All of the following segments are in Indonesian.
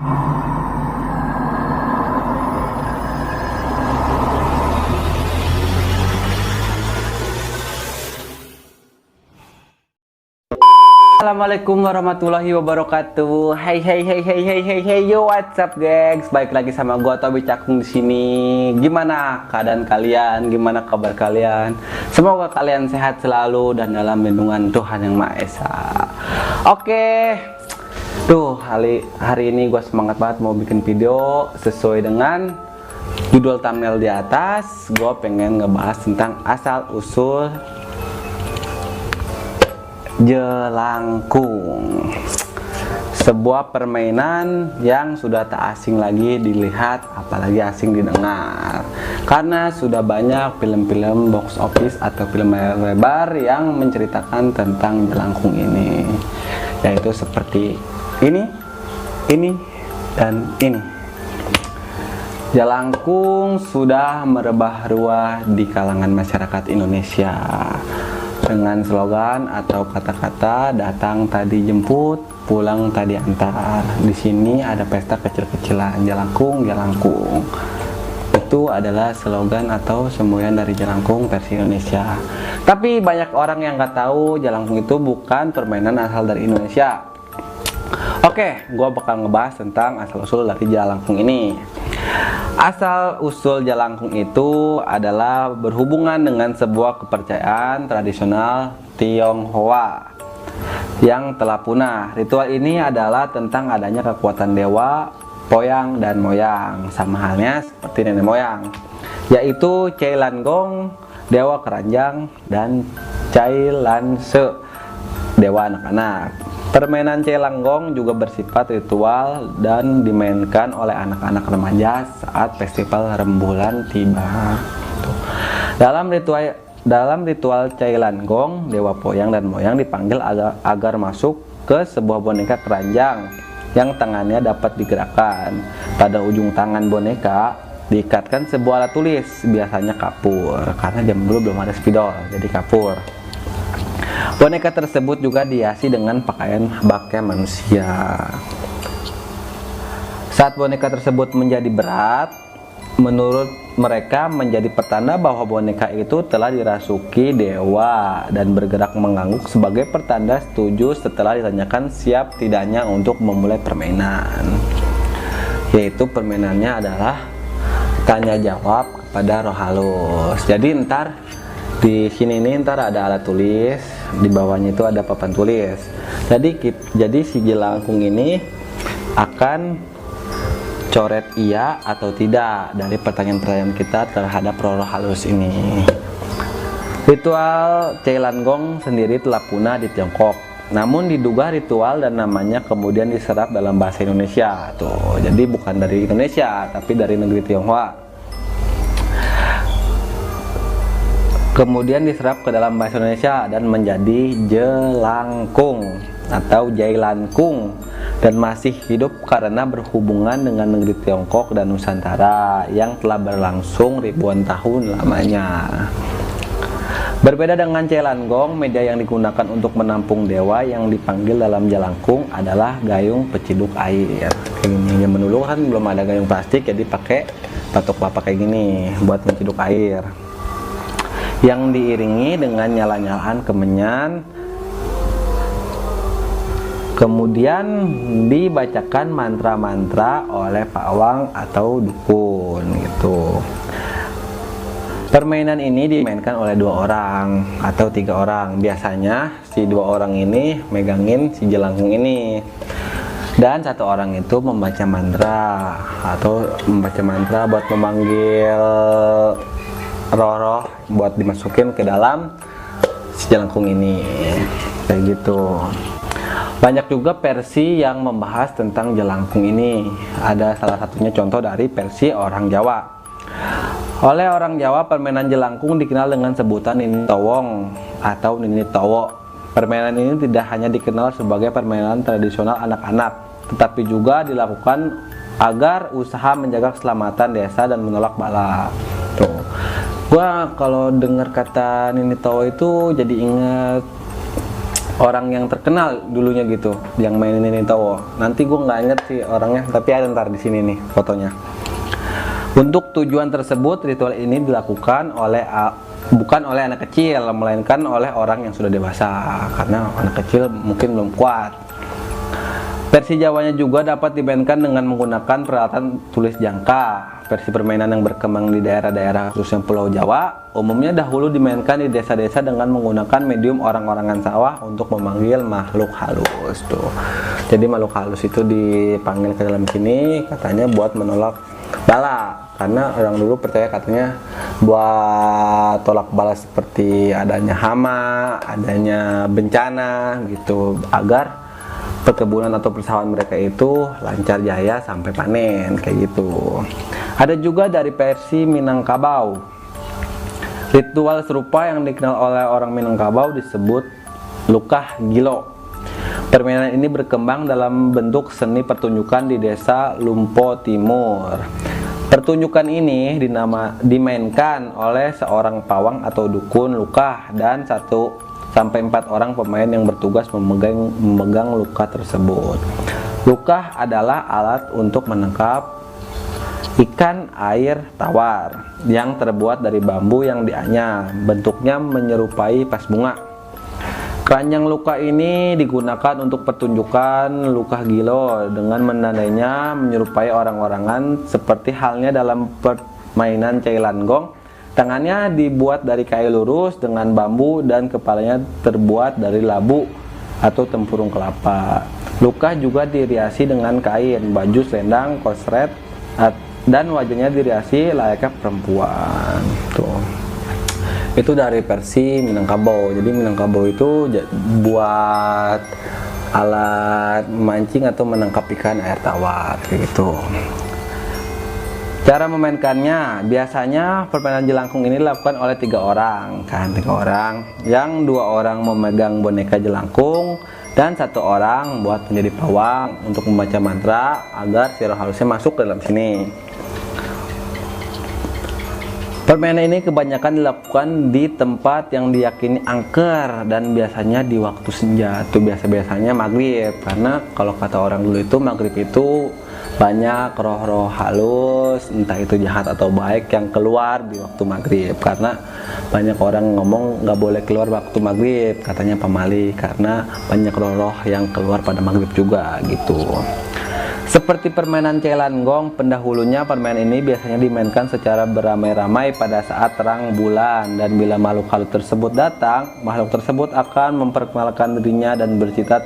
Assalamualaikum warahmatullahi wabarakatuh. Hey, yo, what's up guys? Balik lagi sama gua Tobi Cakung di sini. Gimana keadaan kalian? Gimana kabar kalian? Semoga kalian sehat selalu dan dalam lindungan Tuhan Yang Maha Esa. Oke. Tuh, hari ini gua semangat banget mau bikin video sesuai dengan judul thumbnail di atas. Gua pengen ngebahas tentang asal usul jelangkung, sebuah permainan yang sudah tak asing lagi dilihat, apalagi asing didengar, karena sudah banyak film-film box office atau film layar lebar yang menceritakan tentang jelangkung ini, yaitu seperti ini, dan ini. Jelangkung sudah merebah ruah di kalangan masyarakat Indonesia dengan slogan atau kata-kata datang tadi jemput, pulang tadi antar. Di sini ada pesta kecil-kecilan, jelangkung. Itu adalah slogan atau semboyan dari jelangkung versi Indonesia. Tapi banyak orang yang nggak tahu jelangkung itu bukan permainan asal dari Indonesia. Oke, gua bakal ngebahas tentang asal-usul dari jelangkung ini. Asal usul jelangkung itu adalah berhubungan dengan sebuah kepercayaan tradisional Tionghoa yang telah punah. Ritual ini adalah tentang adanya kekuatan dewa, poyang, dan moyang, sama halnya seperti nenek moyang, yaitu Cai Langgong, dewa keranjang, dan Cai Lanse, dewa anak-anak. Permainan Cai Langgong juga bersifat ritual dan dimainkan oleh anak-anak remaja saat festival rembulan tiba. Dalam ritual Cai Langgong, dewa poyang dan moyang dipanggil agar masuk ke sebuah boneka keranjang yang tangannya dapat digerakkan. Pada ujung tangan boneka diikatkan sebuah alat tulis, biasanya kapur, karena zaman dulu belum ada spidol, jadi kapur. Boneka tersebut juga dihiasi dengan pakaian baka manusia. Saat boneka tersebut menjadi berat, menurut mereka menjadi pertanda bahwa boneka itu telah dirasuki dewa dan bergerak mengangguk sebagai pertanda setuju setelah ditanyakan siap tidaknya untuk memulai permainan. Yaitu permainannya adalah tanya jawab kepada roh halus. Jadi ntar di sini ada alat tulis, di bawahnya itu ada papan tulis. Jadi si jelangkung ini akan coret iya atau tidak dari pertanyaan-pertanyaan kita terhadap roh halus ini. Ritual Cai Langgong sendiri telah punah di Tiongkok. Namun diduga ritual dan namanya kemudian diserap dalam bahasa Indonesia. Tuh, jadi bukan dari Indonesia, tapi dari negeri Tionghoa. Kemudian diserap ke dalam bahasa Indonesia dan menjadi jelangkung atau Jailangkung, dan masih hidup karena berhubungan dengan negeri Tiongkok dan Nusantara yang telah berlangsung ribuan tahun lamanya. Berbeda dengan Cai Langgong, media yang digunakan untuk menampung dewa yang dipanggil dalam jelangkung adalah gayung peciduk air. Kayak gini, zaman dulu kan belum ada gayung plastik, jadi pakai batok kelapa kayak gini buat menciduk air, yang diiringi dengan nyala-nyalaan kemenyan. Kemudian dibacakan mantra-mantra oleh pawang atau dukun gitu. Permainan ini dimainkan oleh 2 orang atau 3 orang. Biasanya si 2 orang ini megangin si jelangkung ini, dan 1 orang itu membaca mantra buat memanggil roh-roh buat dimasukin ke dalam si jelangkung ini, kayak gitu. Banyak juga versi yang membahas tentang jelangkung ini. Ada salah satunya contoh dari versi orang Jawa. Oleh orang Jawa, permainan jelangkung dikenal dengan sebutan Nini Towong atau Nini Towo. Permainan ini tidak hanya dikenal sebagai permainan tradisional anak-anak, tetapi juga dilakukan agar usaha menjaga keselamatan desa dan menolak bala. Tuh. Gua kalau dengar kata Nini Towo itu jadi ingat orang yang terkenal dulunya gitu yang mainin ini tahu. Nanti gue nggak inget sih orangnya, tapi ada ntar di sini nih fotonya. Untuk tujuan tersebut, ritual ini dilakukan bukan oleh anak kecil, melainkan oleh orang yang sudah dewasa, karena anak kecil mungkin belum kuat. Versi Jawanya juga dapat dimainkan dengan menggunakan peralatan tulis jangka. Versi permainan yang berkembang di daerah-daerah khususnya Pulau Jawa, umumnya dahulu dimainkan di desa-desa dengan menggunakan medium orang-orangan sawah untuk memanggil makhluk halus. Tuh. Jadi makhluk halus itu dipanggil ke dalam sini, katanya buat menolak bala. Karena orang dulu percaya katanya buat tolak bala seperti adanya hama, adanya bencana gitu, agar perkebunan atau persawahan mereka itu lancar jaya sampai panen kayak gitu. Ada juga dari versi Minangkabau. Ritual serupa yang dikenal oleh orang Minangkabau disebut Lukah Gilo. Permainan ini berkembang dalam bentuk seni pertunjukan di desa Lumpo Timur. Pertunjukan ini dimainkan oleh seorang pawang atau dukun lukah dan 1-4 orang pemain yang bertugas memegang luka tersebut. Lukah adalah alat untuk menangkap ikan air tawar yang terbuat dari bambu yang dianyam. Bentuknya menyerupai vas bunga. Keranjang luka ini digunakan untuk pertunjukan Lukah Gilo dengan menandainya menyerupai orang-orangan seperti halnya dalam permainan Cailanggong. Tangannya dibuat dari kayu lurus dengan bambu dan kepalanya terbuat dari labu atau tempurung kelapa. Lukah juga diriasi dengan kain, baju selendang, kosret, dan wajahnya diriasi layaknya perempuan. Tuh. Itu dari versi Minangkabau. Jadi Minangkabau itu buat alat memancing atau menangkap ikan air tawar gitu. Cara memainkannya, biasanya permainan jelangkung ini dilakukan oleh 3 orang, kan 3 orang, yang 2 orang memegang boneka jelangkung dan 1 orang buat menjadi pawang untuk membaca mantra agar si roh halusnya masuk ke dalam sini. Permainan ini kebanyakan dilakukan di tempat yang diyakini angker dan biasanya di waktu senja. Itu biasanya maghrib, karena kalau kata orang dulu itu maghrib itu banyak roh-roh halus, entah itu jahat atau baik yang keluar di waktu maghrib. Karena banyak orang ngomong nggak boleh keluar waktu maghrib, katanya pamali, karena banyak roh-roh yang keluar pada maghrib juga gitu. Seperti permainan Cailanggong pendahulunya, permainan ini biasanya dimainkan secara beramai-ramai pada saat terang bulan, dan bila makhluk halus tersebut datang, makhluk tersebut akan memperkenalkan dirinya dan bercerita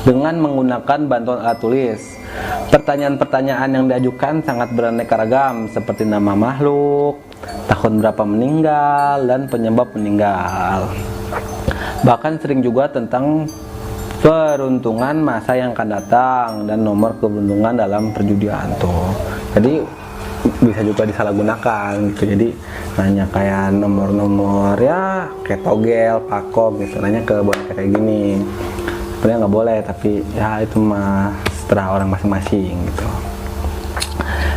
dengan menggunakan bantuan alat tulis. Pertanyaan-pertanyaan yang diajukan sangat beraneka ragam, seperti nama makhluk, tahun berapa meninggal, dan penyebab meninggal. Bahkan sering juga tentang peruntungan masa yang akan datang dan nomor keberuntungan dalam perjudian tuh. Jadi bisa juga disalahgunakan gitu. Jadi nanya kayak nomor-nomor ya kayak togel, pakok gitu, nanya ke boneka kayak gini. Sebenarnya nggak boleh, tapi ya itu mah seterah orang masing-masing gitu.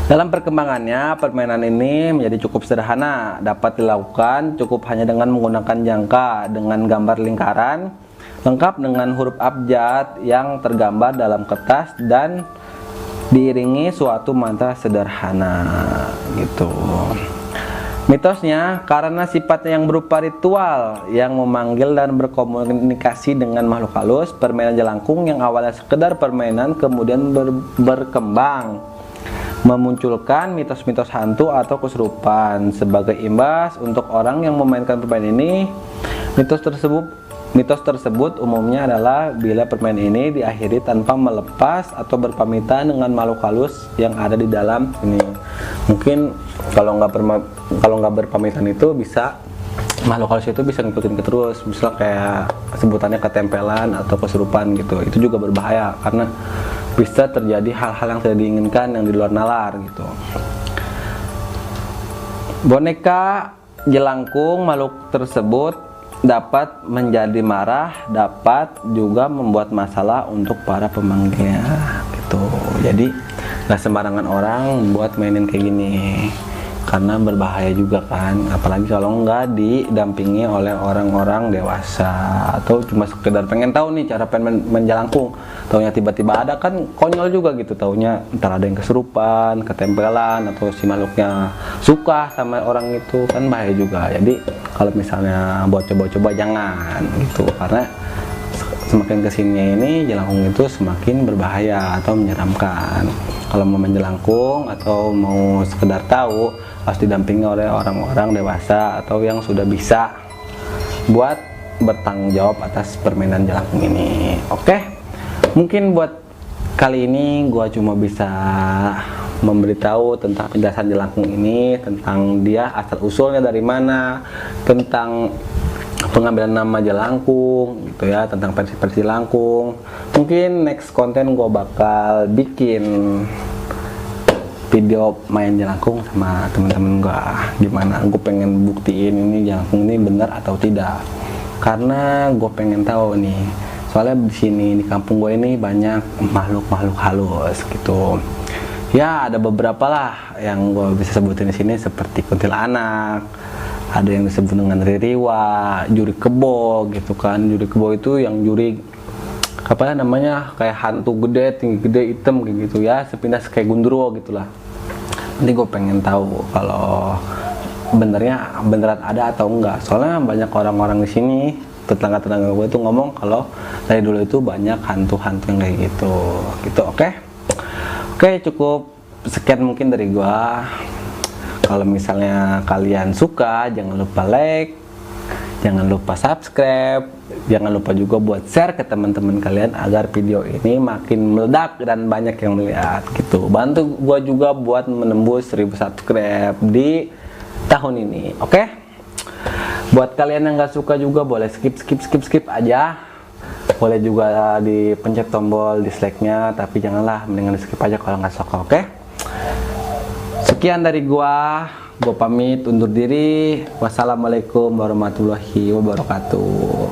Dalam perkembangannya, permainan ini menjadi cukup sederhana, dapat dilakukan cukup hanya dengan menggunakan jangka dengan gambar lingkaran lengkap dengan huruf abjad yang tergambar dalam kertas dan diiringi suatu mantra sederhana gitu. Mitosnya, karena sifatnya yang berupa ritual yang memanggil dan berkomunikasi dengan makhluk halus, permainan jelangkung yang awalnya sekedar permainan kemudian berkembang memunculkan mitos-mitos hantu atau kesurupan. Sebagai imbas untuk orang yang memainkan permainan ini, Mitos tersebut umumnya adalah bila permainan ini diakhiri tanpa melepas atau berpamitan dengan makhluk halus yang ada di dalam ini. Mungkin kalau nggak berpamitan itu bisa makhluk halus itu bisa ngikutin terus, misal kayak sebutannya ketempelan atau kesurupan gitu. Itu juga berbahaya karena bisa terjadi hal-hal yang tidak diinginkan yang di luar nalar gitu. Boneka jelangkung makhluk tersebut dapat menjadi marah, dapat juga membuat masalah untuk para pemanggilnya gitu. Jadi nggak sembarangan orang buat mainin kayak gini. karena berbahaya juga kan, apalagi kalau nggak didampingi oleh orang-orang dewasa atau cuma sekedar pengen tahu nih cara pengen menjelangkung, taunya tiba-tiba ada, kan konyol juga gitu, taunya entar ada yang kesurupan, ketempelan, atau si makhluknya suka sama orang itu, kan bahaya juga. Jadi kalau misalnya buat coba-coba jangan gitu, karena semakin kesini ini jelangkung itu semakin berbahaya atau menyeramkan. Kalau mau menjelangkung atau mau sekedar tahu, harus didampingi oleh orang-orang dewasa atau yang sudah bisa buat bertanggung jawab atas permainan jelangkung ini. Oke, mungkin buat kali ini gua cuma bisa memberitahu tentang penjelasan jelangkung ini, tentang dia asal usulnya dari mana, tentang pengambilan nama jelangkung gitu ya, tentang versi-versi jelangkung. Mungkin next konten gue bakal bikin video main jelangkung sama temen-temen gue, gimana gue pengen buktiin ini jelangkung ini benar atau tidak, karena gue pengen tahu nih, soalnya di sini di kampung gue ini banyak makhluk-makhluk halus gitu ya. Ada beberapa lah yang gue bisa sebutin di sini, seperti kuntilanak, ada yang disebut dengan ririwa, juri kebo gitu kan. Juri kebo itu yang juri apa namanya, kayak hantu gede, tinggi gede, hitam kayak gitu ya, sepintas kayak gundurwo gitulah. Nanti gue pengen tahu kalau beneran ada atau enggak, soalnya banyak orang-orang di sini, tetangga-tetangga gue itu ngomong kalau dari dulu itu banyak hantu-hantu yang kayak gitu. Oke, cukup sekian mungkin dari gue. Kalau misalnya kalian suka, jangan lupa like, jangan lupa subscribe, jangan lupa juga buat share ke teman-teman kalian agar video ini makin meledak dan banyak yang melihat gitu. Bantu gua juga buat menembus 1000 subscribe di tahun ini. Oke? Buat kalian yang gak suka juga boleh skip aja. Boleh juga dipencet tombol dislike-nya, tapi janganlah, mendingan di skip aja kalau nggak suka. Oke? Sekian dari gua pamit undur diri. Wassalamualaikum warahmatullahi wabarakatuh.